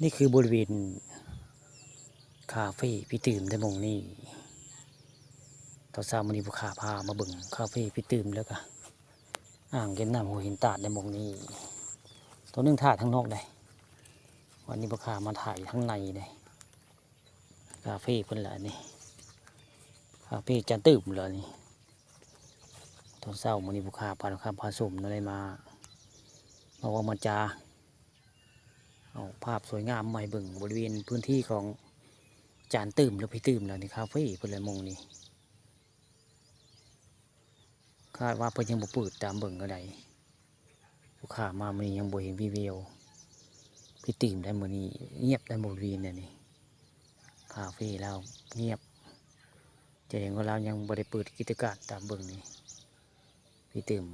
นี่คือบริเวณคาเฟ่พี่ตื่มได้มงนี่ตอนเช้ามันนี้ผู้ขาพามาเบิ่งคาเฟ่พี่ตื่มแล้วก็อ่างเก็บน้ำหัวหินตาดได้มงนี่ตัวนึงถ่ายทั้งนอกได้วันนี้ผู้ขามาถ่ายทั้งในได้คาเฟ่เพิ่นละนี่คาเฟ่จันตื่มเลยนี่ตอนเช้ามันนี้ผู้ขาพาข้ามพาสมอะไรมาบอกว่ามันจะเอาภาพสวยงามมาให้เบิ่งบริเวณพื้นที่ของจานตื่มหรือพี่ตื่มแล้วนี่คาเฟ่เพิ่นละมงนี่คาดว่าเพิ่นยังบ่เปิดตามเบิ่งก็ได้ลูกค้ามามื้อนี้ยังบ่เห็นวีวิวพี่ตื่มได้มื้อนี้เงียบได้บริเวณเนี่ยนี่คาเฟ่เราเงียบแสดงว่าเรายังบ่ได้เปิดกิจการตามเบิ่งนี่พี่ตื่ม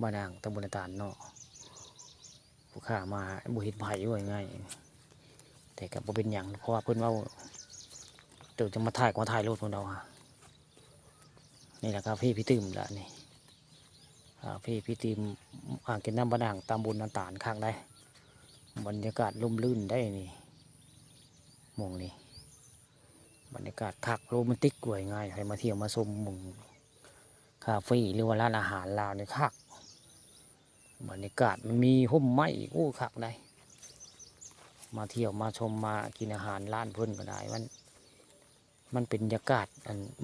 บ้านอ่างตำบลตาลเนาะลูกค้ามาบ่เห็นไผว่าง่ายแต่ก็บ่เป็นหยังเพราะว่าเพิ่นเว้าเดี๋ยวจะมาถ่ายก็มาถ่ายรูปของเราฮะนี่แหละคาเฟ่พี่ตื่มละนี่คาเฟ่พี่ตื่มอ่างเก็บน้ำบ้านอ่างตำบลตาลข้างได้บรรยากาศร่มรื่นได้นี่มองนี่บรรยากาศคักโรแมนติกกวยง่ายใครมาเที่ยวมาชมมองคาเฟ่หรือว่าร้านอาหารลาวเนี่ยคักบรรยากาศมันมีห่มไม้โอ้คักได้มาเที่ยวมาชมมากินอาหารร้านเพิ่นก็ได้มันเป็นบรรยากาศ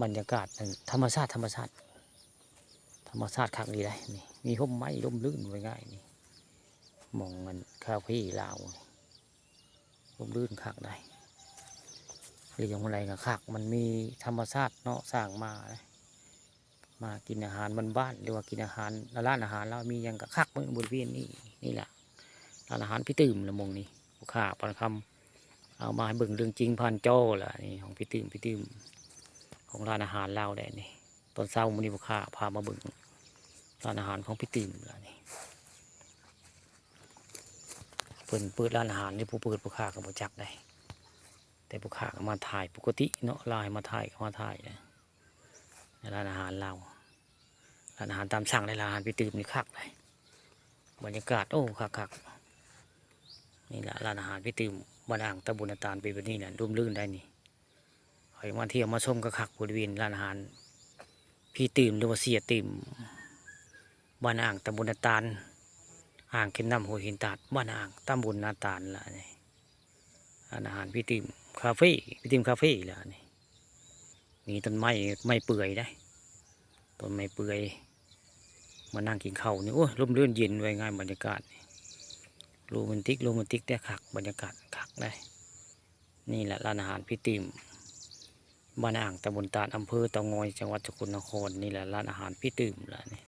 บรรยากาศธรรมชาติธรรมชาติคักดีได้นี่มีห่มไม้ร่มรื่นไว้ง่ายนี่มองมันคาเฟ่ลาวร่มรื่นคักได้หรืออย่างไรก็คักมันมีธรรมชาติเนาะสร้างมาเลยมากินอาหารบ้านๆหรือว่ากินอาหารร้านอาหารแล้วมีอย่างกับคักบริเวณนี้นี่แหละร้านอาหารพี่ตื่มละมงนี่ผู้ข่าปันคำเอามาให้เบิ่งเรื่องจริงพันโจ้ล่ะนี่ของพี่ตื่มของร้านอาหารเราได้นี่ตอนเช้ามันนี้ผู้ข่าพามาเบิ่งร้านอาหารของพี่ตื่มล่ะนี่เปิดร้านอาหารนี่ผู้เปิดผู้ข่ากับผู้จักได้แต่ผู้ข่าก็มาถ่ายปกติเนาะลายมาถ่ายก็มาถ่ายนะในร้านอาหารเราร้านอาหารตามสั่งในร้านอาหารพี่ตื่มนี่คักเลยบรรยากาศโอ้คักนี่แหละร้านอาหารพี่ตื่มบ้านอ่างตะบุญตาลเป็นแบบนี้แหละร่มรื่นได้นี่ใครมาเที่ยวมาชมก็คักบริเวณร้านอาหารพี่ตื่มหรือว่าเสียตื่มบ้านอ่างตะบุญตาลอ่างเก็บน้ำหัวหินตาดบ้านอ่างตำบลนาตาลละนี่ร้านอาหารพี่ตื่มคาเฟ่พี่ตื่มคาเฟ่ละนี่มีต้นไม้เปื่อยได้ต้นไม้เปื่อยมานั่งกินข้าวนี่โอ้ร่มรื่นเย็นไว้ง่ายบรรยากาศโรแมนติกแต่คักบรรยากาศคักได้นี่แหละร้านอาหารพี่ตื่มบ้านอ่างตำบลตาลอำเภอเตางอยจังหวัดสกลนครนี่แหละร้านอาหารพี่ตื่มละนี่